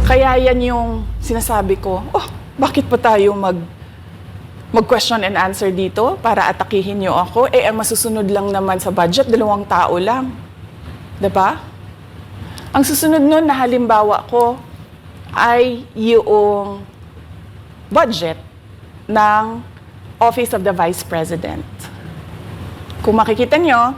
Kaya yan yung sinasabi ko, bakit pa tayo mag-question and answer dito para atakihin niyo ako? Ang masusunod lang naman sa budget, 2 tao lang. Diba? Ang susunod nun na halimbawa ko ay yung budget ng Office of the Vice President. Kung makikita nyo,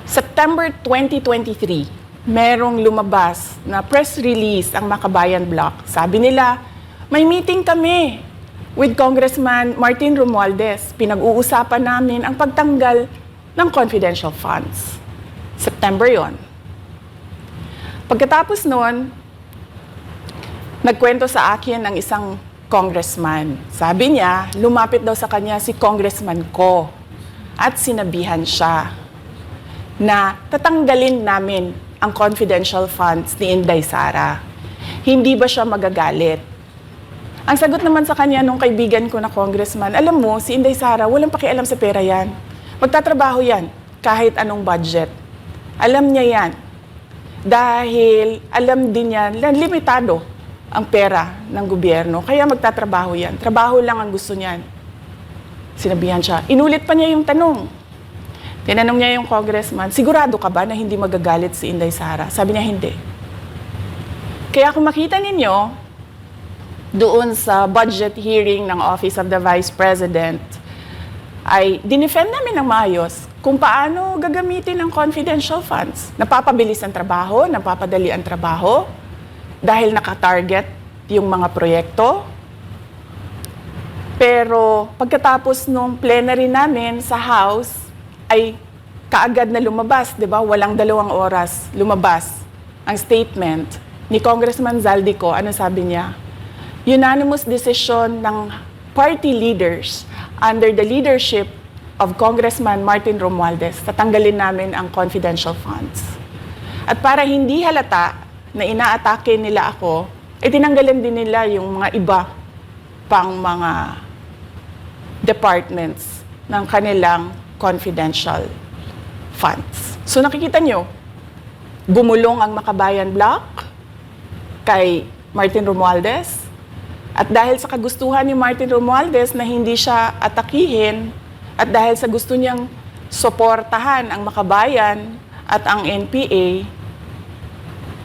September 2023, merong lumabas na press release ang Makabayan Bloc. Sabi nila, may meeting kami with Congressman Martin Romualdez. Pinag-uusapan namin ang pagtanggal ng confidential funds. September yon. Pagkatapos noon, nagkwento sa akin ng isang congressman. Sabi niya, lumapit daw sa kanya si Congressman Ko at sinabihan siya na tatanggalin namin ang confidential funds ni Inday Sara. Hindi ba siya magagalit? Ang sagot naman sa kanya nung kaibigan ko na congressman, alam mo, si Inday Sara, walang pakialam sa pera yan. Magtatrabaho yan kahit anong budget. Alam niya yan. Dahil alam din yan, limitado ang pera ng gobyerno. Kaya magtatrabaho yan. Trabaho lang ang gusto niyan. Sinabihan siya. Inulit pa niya yung tanong. Tinanong niya yung congressman, sigurado ka ba na hindi magagalit si Inday Sara? Sabi niya, hindi. Kaya kung makita ninyo, doon sa budget hearing ng Office of the Vice President, ay dinefend namin ng maayos kung paano gagamitin ang confidential funds. Napapabilis ang trabaho, napapadali ang trabaho, dahil nakatarget yung mga proyekto. Pero pagkatapos nung plenary namin sa House, ay kaagad na lumabas, di ba? Walang 2 oras lumabas ang statement ni Congressman Zaldico. Ano sabi niya? Unanimous decision ng party leaders under the leadership of Congressman Martin Romualdez, tatanggalin namin ang confidential funds. At para hindi halata na inaatake nila ako, tinanggalan din nila yung mga iba pang mga departments ng kanilang confidential funds. So nakikita nyo, bumulong ang Makabayan Bloc kay Martin Romualdez. At dahil sa kagustuhan ni Martin Romualdez na hindi siya atakihin, at dahil sa gusto niyang suportahan ang Makabayan at ang NPA,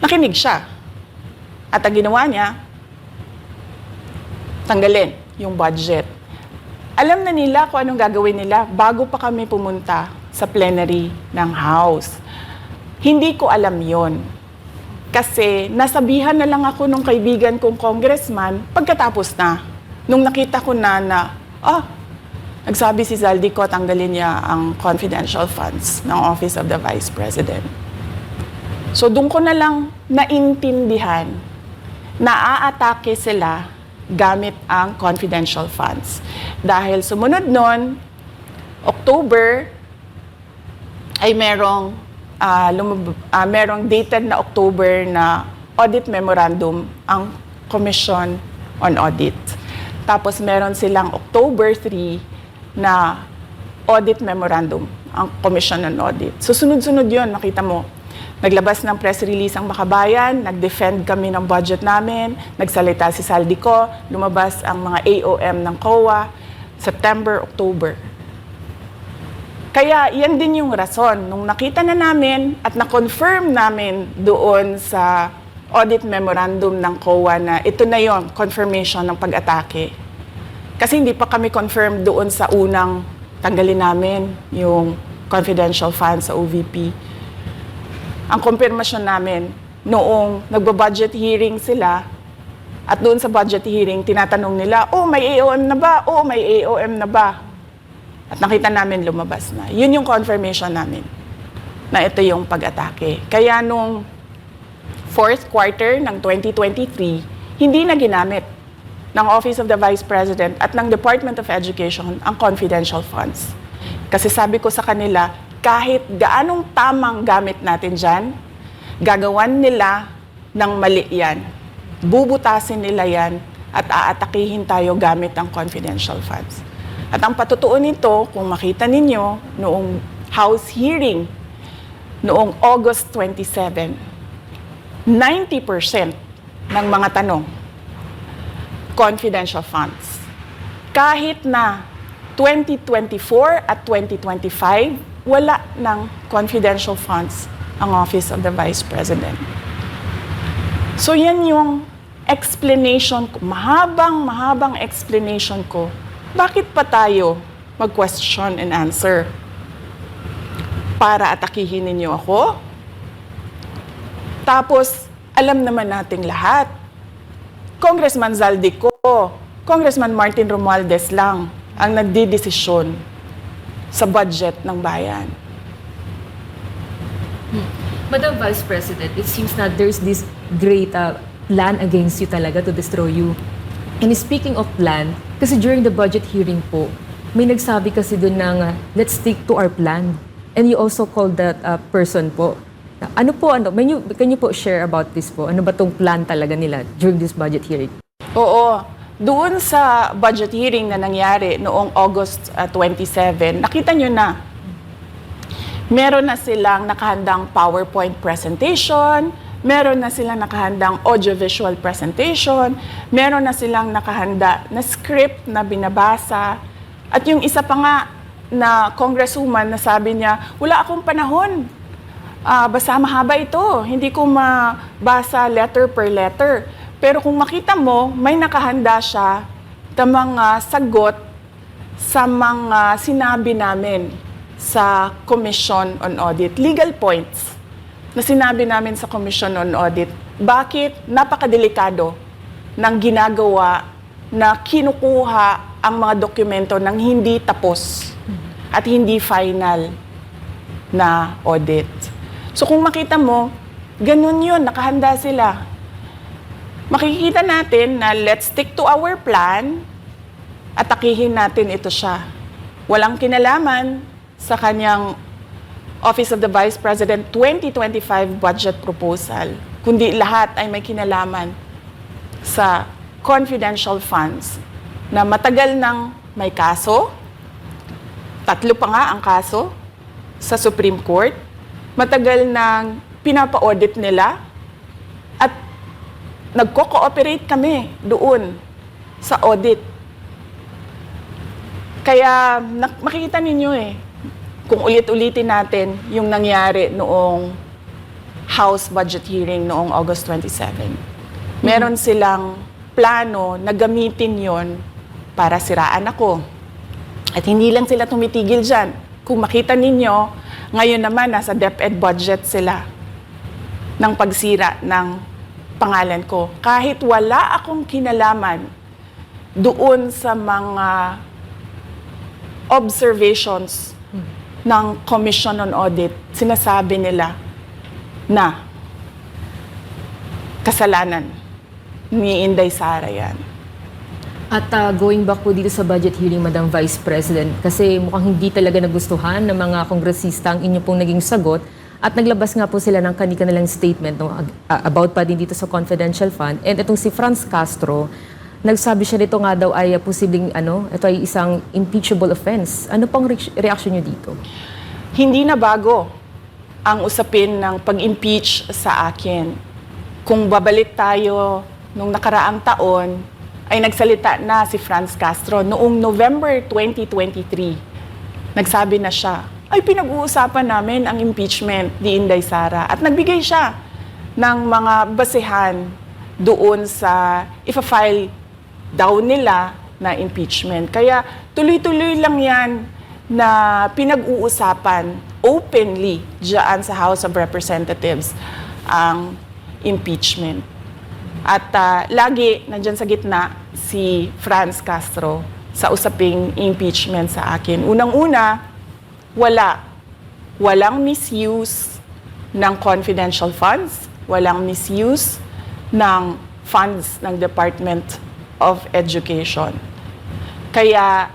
nakinig siya. At ang ginawa niya, tanggalin yung budget. Alam na nila kung anong gagawin nila bago pa kami pumunta sa plenary ng House. Hindi ko alam yon. Kasi nasabihan na lang ako nung kaibigan kong congressman pagkatapos na. Nung nakita ko na nagsabi si Zaldico, tanggalin niya ang confidential funds ng Office of the Vice President. So doon ko na lang naintindihan na aatake sila gamit ang confidential funds. Dahil sumunod nun, October, ay merong dated na October na audit memorandum ang Commission on Audit. Tapos meron silang October 3 na audit memorandum ang Commission on Audit. So sunod-sunod yun, nakita mo. Naglabas ng press release ang Makabayan, nag-defend kami ng budget namin, nagsalita si Zaldico, lumabas ang mga AOM ng COA, September, October. Kaya yan din yung rason. Nung nakita na namin at na-confirm namin doon sa audit memorandum ng COA na ito na yon, confirmation ng pag-atake. Kasi hindi pa kami confirm doon sa unang tanggalin namin yung confidential funds sa OVP. Ang kumpirmasyon namin, noong nagba-budget hearing sila, at doon sa budget hearing, tinatanong nila, may AOM na ba? May AOM na ba? At nakita namin lumabas na. Yun yung confirmation namin na ito yung pag-atake. Kaya nung 4th quarter ng 2023, hindi na ginamit ng Office of the Vice President at ng Department of Education ang confidential funds. Kasi sabi ko sa kanila, kahit gaanong tamang gamit natin dyan, gagawan nila ng mali yan. Bubutasin nila yan at aatakihin tayo gamit ang confidential funds. At ang patutuon nito, kung makita ninyo, noong House hearing, noong August 27, 90% ng mga tanong, confidential funds. Kahit na 2024 at 2025, wala ng confidential funds ang Office of the Vice President. So yan yung explanation ko, mahabang explanation ko. Bakit pa tayo mag-question and answer? Para atakihin ninyo ako? Tapos, alam naman nating lahat. Congressman Zaldico, Congressman Martin Romualdez lang ang nagdidesisyon sa budget ng bayan. Madam Vice President, it seems that there's this great plan against you talaga to destroy you. And speaking of plan, kasi during the budget hearing po, may nagsabi kasi doon ng let's stick to our plan. And you also called that person po. Can you po share about this po? Ano ba tong plan talaga nila during this budget hearing? Oo. Doon sa budget hearing na nangyari noong August 27, nakita nyo na meron na silang nakahandang PowerPoint presentation, meron na silang nakahandang audiovisual presentation, meron na silang nakahanda na script na binabasa. At yung isa pa nga na congresswoman na sabi niya, wala akong panahon. Basta mahaba ito. Hindi ko mabasa letter per letter. Pero kung makita mo, may nakahanda siya na mga sagot sa mga sinabi namin sa Commission on Audit. Legal points na sinabi namin sa Commission on Audit. Bakit napakadelikado ng ginagawa na kinukuha ang mga dokumento ng hindi tapos at hindi final na audit. So kung makita mo, ganun yun, nakahanda sila. Makikita natin na let's stick to our plan at atakihin natin ito siya. Walang kinalaman sa kanyang Office of the Vice President 2025 budget proposal, kundi lahat ay may kinalaman sa confidential funds na matagal nang may kaso, 3 pa nga ang kaso sa Supreme Court, matagal nang pinapa-audit nila at nagko-cooperate kami doon sa audit. Kaya makikita ninyo kung ulit-ulitin natin yung nangyari noong House budget hearing noong August 27. Meron silang plano na gamitin yon para siraan ako. At hindi lang sila tumitigil dyan. Kung makita ninyo, ngayon naman nasa DepEd budget sila ng pagsira ng pangalan ko. Kahit wala akong kinalaman doon sa mga observations ng Commission on Audit, sinasabi nila na kasalanan ni Inday Sara yan. At going back po dito sa budget hearing, Madam Vice President, kasi mukhang hindi talaga nagustuhan ng mga kongresista ang inyo pong naging sagot at naglabas nga po sila ng kanilang statement about pa din dito sa confidential fund. And itong si Franz Castro, nagsabi siya dito nga daw ay posibleng ito ay isang impeachable offense. Ano pang reaction niyo dito? Hindi na bago ang usapin ng pag-impeach sa akin. Kung babalik tayo nung nakaraang taon, ay nagsalita na si Franz Castro noong November 2023. Nagsabi na siya, ay pinag-uusapan namin ang impeachment ni Inday Sara. At nagbigay siya ng mga basehan doon sa ifa-file daw nila na impeachment. Kaya tuloy-tuloy lang yan na pinag-uusapan openly diyan sa House of Representatives ang impeachment. At lagi nandyan sa gitna si Franz Castro sa usaping impeachment sa akin. Unang-una, walang misuse ng confidential funds, walang misuse ng funds ng Department of Education. Kaya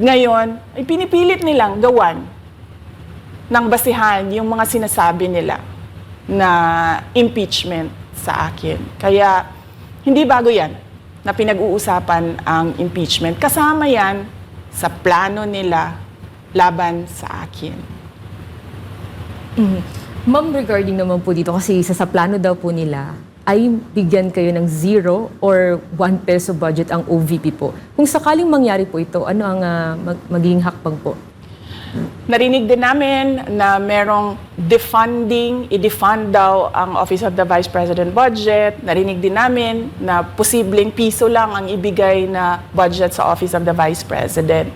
ngayon, ay pinipilit nilang gawan ng basihan yung mga sinasabi nila na impeachment sa akin. Kaya hindi bago yan na pinag-uusapan ang impeachment. Kasama yan sa plano nila laban sa akin. Ma'am, regarding naman po dito, kasi sa plano daw po nila, ay bigyan kayo ng 0 or 1 peso budget ang OVP po. Kung sakaling mangyari po ito, ano ang magiging hakbang po? Narinig din namin na merong defunding, i-defund daw ang Office of the Vice President budget. Narinig din namin na posibleng piso lang ang ibigay na budget sa Office of the Vice President.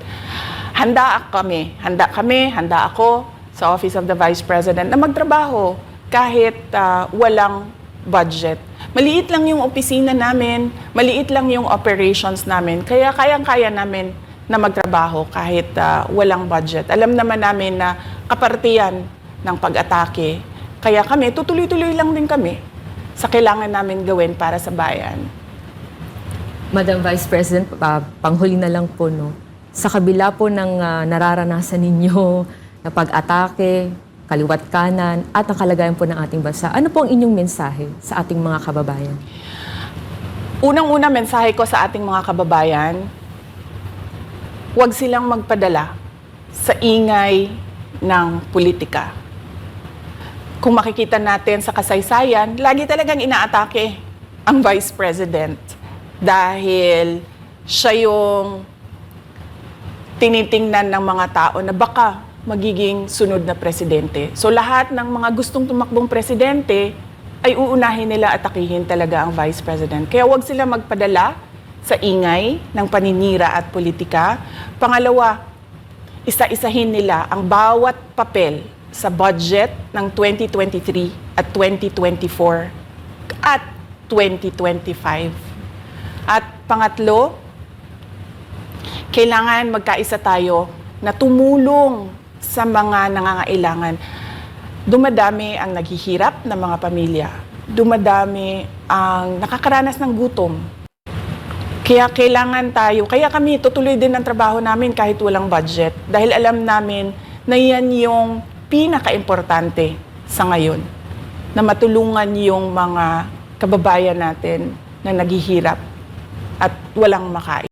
Handa ako sa Office of the Vice President na magtrabaho kahit walang budget. Maliit lang yung opisina namin, maliit lang yung operations namin, kaya kayang-kaya namin na magtrabaho kahit walang budget. Alam naman namin na kapartiyan ng pag-atake. Kaya kami, tutuloy-tuloy lang din kami sa kailangan namin gawin para sa bayan. Madam Vice President, panghuli na lang po, no? Sa kabila po ng nararanasan ninyo na pag-atake, kaliwat kanan, at ang kalagayan po ng ating bansa, ano po ang inyong mensahe sa ating mga kababayan? Unang-una mensahe ko sa ating mga kababayan, huwag silang magpadala sa ingay ng politika. Kung makikita natin sa kasaysayan, lagi talagang inaatake ang Vice President dahil siya yung tinitingnan ng mga tao na baka magiging sunod na presidente. So lahat ng mga gustong tumakbong presidente ay uunahin nila at atakihin talaga ang Vice President. Kaya huwag sila magpadala sa ingay ng paninira at politika. Pangalawa, isa-isahin nila ang bawat papel sa budget ng 2023 at 2024 at 2025. At pangatlo, kailangan magkaisa tayo na tumulong sa mga nangangailangan. Dumadami ang naghihirap ng mga pamilya. Dumadami ang nakakaranas ng gutom. Kaya kailangan tayo, kaya kami tutuloy din ang trabaho namin kahit walang budget. Dahil alam namin na yan yung pinaka-importante sa ngayon. Na matulungan yung mga kababayan natin na naghihirap at walang makain.